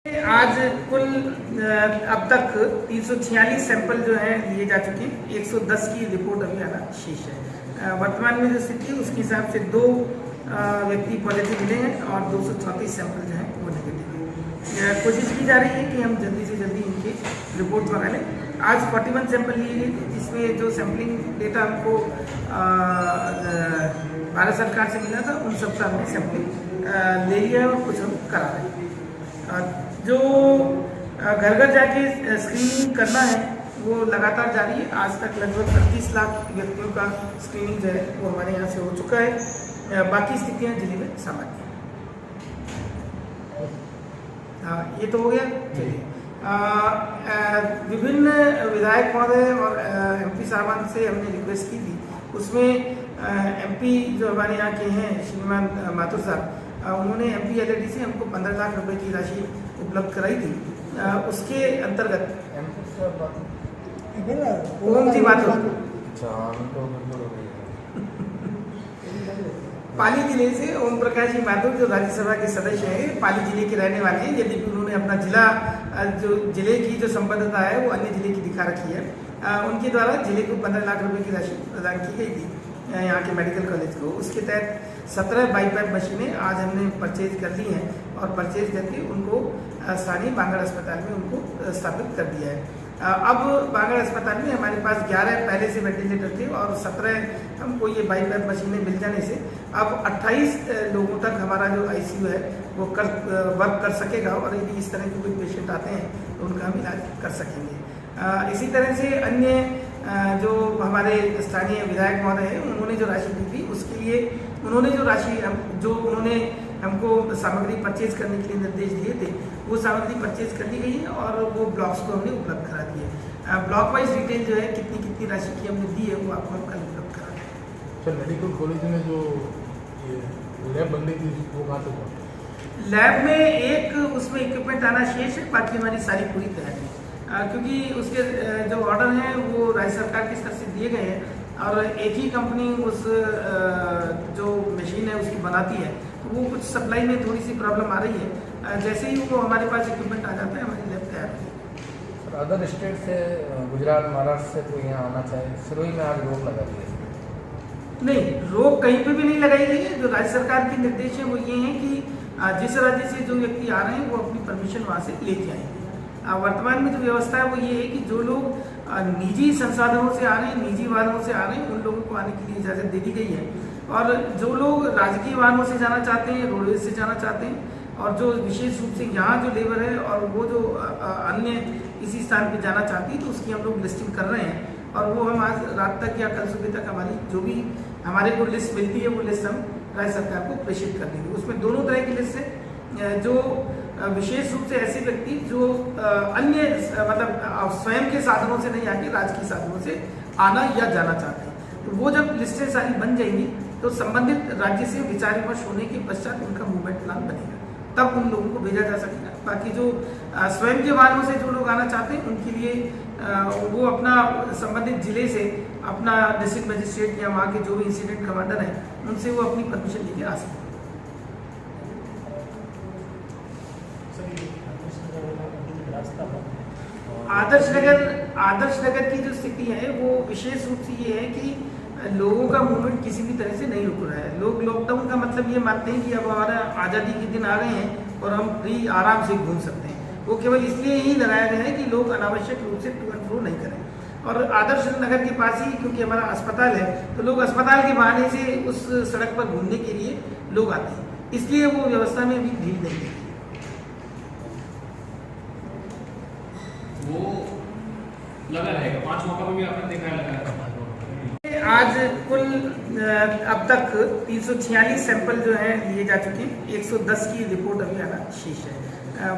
आज कुल अब तक 346 सैंपल जो है लिए जा चुके हैं। 110 की रिपोर्ट अभी आना शेष है। वर्तमान में जो स्थिति है उसके हिसाब से 2 व्यक्ति पॉजिटिव मिले हैं और 234 सैंपल जो है वो नेगेटिव है। कोशिश की जा रही है कि हम जल्दी से जल्दी इनकी रिपोर्ट बना लें। आज 41 सैंपल लिए गए थे, जिसमें जो सैंपलिंग डेटा हमको भारत सरकार से मिला था उन सबका हमने सैंपलिंग ले लिया है और कुछ हम करा रहे हैं। जो घर घर जाके स्क्रीनिंग करना है वो लगातार जारी है। आज तक लगभग 35 लाख व्यक्तियों का स्क्रीनिंग जो है वो हमारे यहाँ से हो चुका है। बाकी स्थितियाँ जिले में सामान्य हैं। ये तो हो गया। चलिए, विभिन्न विधायक महोदय और एमपी साहबान से हमने रिक्वेस्ट की थी। उसमें एमपी जो हमारे यहाँ के हैं श्रीमान माथुर साहब, उन्होंने एमपी एलईडी से हमको 15 लाख रुपए की राशि उपलब्ध कराई थी। उसके अंतर्गत ओम जी माथुर पाली जिले से ओम प्रकाश जी माथुर जो राज्यसभा के सदस्य हैं, पाली जिले के रहने वाले हैं, यदि उन्होंने अपना जिले की जो संबद्धता है वो अन्य जिले की दिखा रखी है। उनके द्वारा जिले को 15 लाख रुपए की राशि प्रदान की गई थी यहाँ के मेडिकल कॉलेज को। उसके तहत 17 बाईपैप मशीनें आज हमने परचेज कर ली हैं और परचेज करके उनको स्थानीय बांगड़ अस्पताल में उनको स्थापित कर दिया है। अब बांगड़ अस्पताल में हमारे पास 11 पहले से वेंटिलेटर थे और 17 हमको ये बाईपैप मशीनें मिल जाने से अब 28 लोगों तक हमारा जो आईसीयू है वो वर्क कर सकेगा और यदि इस तरह के कोई पेशेंट आते हैं तो उनका हम इलाज कर सकेंगे। इसी तरह से अन्य जो हमारे स्थानीय विधायक महोदय हैं उन्होंने जो राशि दी थी उसके लिए उन्होंने जो राशि उन्होंने हमको सामग्री परचेज करने के लिए निर्देश दिए थे वो सामग्री परचेज कर ली गई है और वो ब्लॉक्स को हमने उपलब्ध करा दिए। ब्लॉक वाइज डिटेल जो है कितनी राशि की हमने दी है वो आपको हम कल उपलब्ध करा दें। सर, मेडिकल कॉलेज में जो लैब बननी थी वो कहाँ तक पहुँची? लैब में एक उसमें इक्विपमेंट आना शेष है, बाकी हमारी सारी पूरी तैयारी है। क्योंकि उसके जो ऑर्डर हैं वो राज्य सरकार की तरफ से दिए गए हैं और एक ही कंपनी उस जो मशीन है उसकी बनाती है, तो वो कुछ सप्लाई में थोड़ी सी प्रॉब्लम आ रही है। जैसे ही वो हमारे पास इक्विपमेंट आ जाता है हमारी लैब तैयार है। सर, अदर स्टेट से गुजरात महाराष्ट्र से कोई यहाँ आना चाहे, सिरोही में आज रोक लगा दी है? नहीं, रोक कहीं पे भी नहीं लगाई गई है। जो राज्य सरकार के निर्देश है वो ये हैं कि जिस राज्य से जो व्यक्ति आ रहे हैं वो अपनी परमिशन वहाँ से लेके आएंगे। वर्तमान में जो व्यवस्था है वो ये है कि जो लोग निजी संसाधनों से आ रहे हैं, निजी वाहनों से आ रहे हैं, उन लोगों को आने के लिए इजाज़त दे दी गई है और जो लोग राजकीय वाहनों से जाना चाहते हैं, रोडवेज से जाना चाहते हैं और जो विशेष रूप से यहाँ जो लेबर है और वो जो अन्य किसी स्थान पर जाना चाहती है तो उसकी हम लोग लिस्टिंग कर रहे हैं और वो हम आज रात तक या कल सुबह तक हमारी जो भी हमारे को लिस्ट मिलती है वो लिस्ट हम राज्य सरकार को प्रेषित कर देंगे। उसमें दोनों तरह की लिस्ट है। जो विशेष रूप से ऐसे व्यक्ति जो अन्य मतलब स्वयं के साधनों से नहीं आके राजकीय साधनों से आना या जाना चाहते हैं, तो वो जब लिस्टें सारी बन जाएंगी तो संबंधित राज्य से विचार विमर्श होने के पश्चात उनका मूवमेंट प्लान बनेगा, तब उन लोगों को भेजा जा सकेगा। बाकी जो स्वयं के वाहनों से जो लोग आना चाहते हैं उनके लिए वो अपना संबंधित जिले से अपना डिस्ट्रिक्ट मजिस्ट्रेट या वहाँ के जो भी इंसिडेंट कमांडर हैं उनसे वो अपनी परमिशन लेके आ सकते हैं। आदर्श नगर की जो स्थिति है वो विशेष रूप से ये है कि लोगों का मूवमेंट किसी भी तरह से नहीं रुक रहा है। लोग लॉकडाउन का मतलब ये मानते हैं कि अब हमारा आज़ादी के दिन आ गए हैं और हम फ्री आराम से घूम सकते हैं। वो केवल इसलिए ही लगाया गया है कि लोग अनावश्यक रूप से टू एंड फ्रो नहीं करें। और आदर्श नगर के पास ही क्योंकि हमारा अस्पताल है तो लोग अस्पताल के बहाने से उस सड़क पर घूमने के लिए लोग आते हैं, इसलिए वो व्यवस्था में भी भीड़ नहीं है। वो लगा रहेगा 5 मौका पर भी आपने देखा है लगा रहेगा। आज कुल अब तक 346 सैंपल जो है लिए जा चुके हैं। 110 की रिपोर्ट अभी आना शेष है।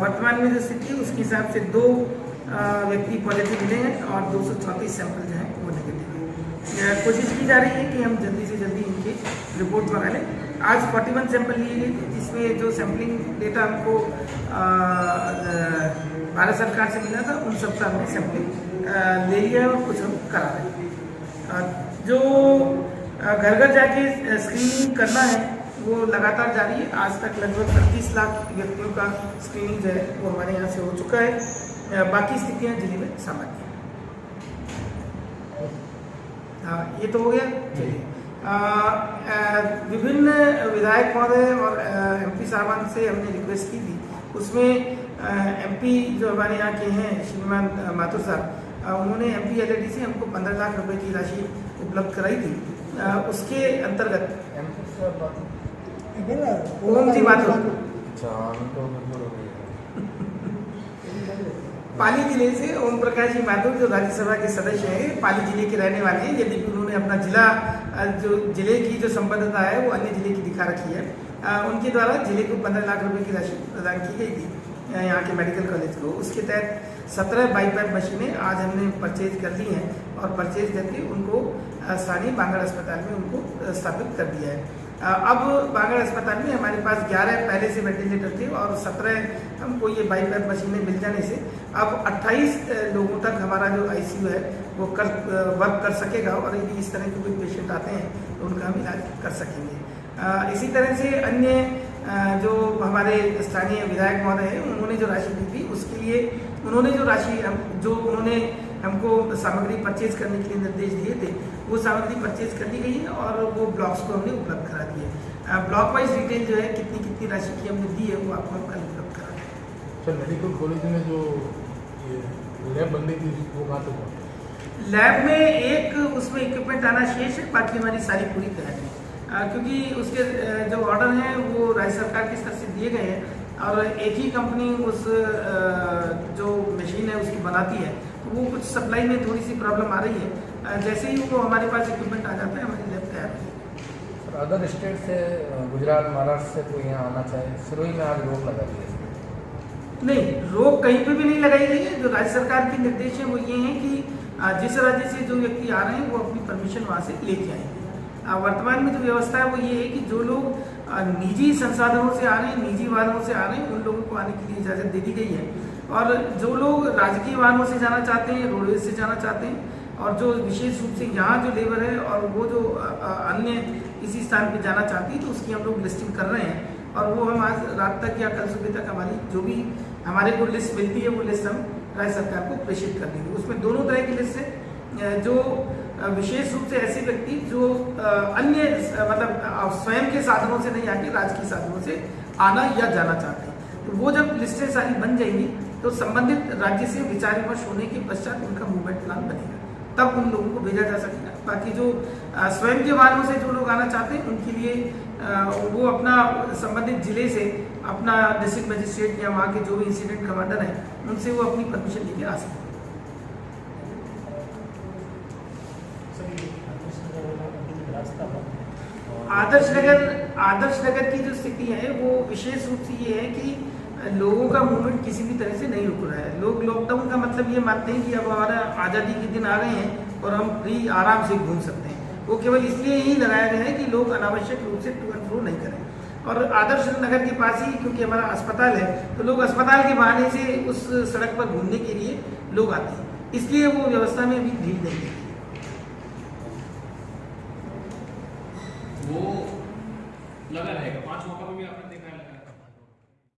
वर्तमान में जो स्थिति है उसके हिसाब से 2 व्यक्ति पॉजिटिव मिले हैं और 234 सैंपल जो है वो नेगेटिव है। कोशिश की जा रही है कि हम जल्दी से जल्दी इनकी रिपोर्ट बना लें। आज 41 सैंपल लिए गए थे, जिसमें जो सैंपलिंग डेटा हमको भारत सरकार से मिला था उन सबका हमने सैंपलिंग ले लिया है और कुछ हम करा रहे हैं। जो घर घर जाके स्क्रीनिंग करना है वो लगातार जारी है। आज तक लगभग 38 लाख व्यक्तियों का स्क्रीनिंग जो है वो हमारे यहाँ से हो चुका है। बाकी स्थितियाँ जिले में सामान्य हैं। हाँ, ये तो हो गया। चलिए, विभिन्न विधायक महोदय और एमपी साहबान से हमने रिक्वेस्ट की थी, उसमें एमपी जो हमारे यहाँ के हैं श्रीमान माथुर साहब, उन्होंने एमपी एलईडी से हमको 15 लाख रुपए की राशि उपलब्ध कराई थी। उसके अंतर्गत ओम जी माथुर पाली जिले से ओम प्रकाश जी माथुर जो राज्यसभा के सदस्य हैं, पाली जिले के रहने वाले हैं। यदि उन्होंने अपना जिले की जो संबद्धता है वो अन्य जिले की दिखा रखी है, उनके द्वारा जिले को 15 लाख रुपए की राशि प्रदान की गई थी यहाँ के मेडिकल कॉलेज को। उसके तहत 17 बाईपैप मशीनें आज हमने परचेज कर ली हैं और परचेज करके उनको स्थानीय बांगड़ अस्पताल में उनको स्थापित कर दिया है। अब बांगड़ अस्पताल में हमारे पास 11 पहले से वेंटिलेटर थे और 17 हमको ये बाईपैप मशीनें मिल जाने से अब 28 लोगों तक हमारा जो आईसीयू है वो वर्क कर सकेगा और यदि इस तरह के कोई पेशेंट आते हैं तो उनका हम इलाज कर सकेंगे। इसी तरह से अन्य जो हमारे स्थानीय विधायक महोदय हैं, उन्होंने जो राशि दी थी उसके लिए उन्होंने जो राशि उन्होंने हमको सामग्री परचेज करने के लिए निर्देश दिए थे, वो सामग्री परचेज कर ली गई है और वो ब्लॉक्स को हमने उपलब्ध करा दिए। ब्लॉक वाइज डिटेल जो है कितनी राशि की हमने दी है वो आपको हम कल उपलब्ध करा दें। सर, मेडिकल कॉलेज में जो ये लैब बननी थी वो कहाँ तक पहुँची? लैब में एक उसमें इक्विपमेंट आना शेष है, बाकी हमारी सारी पूरी तैयारी है। क्योंकि उसके जो ऑर्डर हैं वो राज्य सरकार की स्तर से दिए गए हैं और एक ही कंपनी उस जो मशीन है उसकी बनाती है, तो वो कुछ सप्लाई में थोड़ी सी प्रॉब्लम आ रही है। जैसे ही वो हमारे पास इक्विपमेंट आ जाता है हमारी लैब तैयार है। सर, अदर स्टेट से गुजरात महाराष्ट्र से कोई यहाँ आना चाहे, सिरोही में आज रोक लगा दी है? नहीं, रोक कहीं पे भी नहीं लगाई गई है। जो राज्य सरकार के निर्देश है वो ये हैं कि जिस राज्य से जो व्यक्ति आ रहे हैं वो अपनी परमिशन वहाँ से लेके आएंगे। वर्तमान में जो व्यवस्था है वो ये है कि जो लोग निजी संसाधनों से आ रहे हैं, निजी वाहनों से आ रहे हैं, उन लोगों को आने के लिए इजाज़त दे दी गई है और जो लोग राजकीय वाहनों से जाना चाहते हैं, रोडवेज से जाना चाहते हैं और जो विशेष रूप से यहाँ जो लेबर है और वो जो अन्य किसी स्थान पर जाना चाहती है तो उसकी हम लोग लिस्टिंग कर रहे हैं और वो हम आज रात तक या कल सुबह तक हमारी जो भी हमारे को लिस्ट मिलती है वो लिस्ट हम राज्य सरकार को प्रेषित कर देंगे। उसमें दोनों तरह की लिस्ट है, जो विशेष रूप से ऐसे व्यक्ति जो अन्य मतलब स्वयं के साधनों से नहीं आके राजकीय साधनों से आना या जाना चाहते हैं, तो वो जब लिस्टें सारी बन जाएंगी तो संबंधित राज्य से विचार विमर्श होने के पश्चात उनका मूवमेंट प्लान बनेगा, तब उन लोगों को भेजा जा सकेगा। बाकी जो स्वयं के वाहनों से जो लोग आना चाहते हैं उनके लिए वो अपना संबंधित जिले से अपना डिस्ट्रिक्ट मजिस्ट्रेट या वहाँ के जो भी इंसिडेंट कमांडर हैं उनसे वो अपनी परमिशन लेके आ सकते हैं। आदर्श नगर की जो स्थिति है वो विशेष रूप से ये है कि लोगों का मूवमेंट किसी भी तरह से नहीं रुक रहा है। लोग लॉकडाउन का मतलब ये मानते हैं कि अब हमारा आज़ादी के दिन आ गए हैं और हम फ्री आराम से घूम सकते हैं। वो केवल इसलिए ही लगाया गया है कि लोग अनावश्यक रूप से टू एंड फ्रो नहीं करें। और आदर्श नगर के पास ही क्योंकि हमारा अस्पताल है तो लोग अस्पताल के बहाने से उस सड़क पर घूमने के लिए लोग आते हैं, इसलिए वो व्यवस्था में अभी भीड़ नहीं है। वो लगा रहेगा 5 मौका भी आपने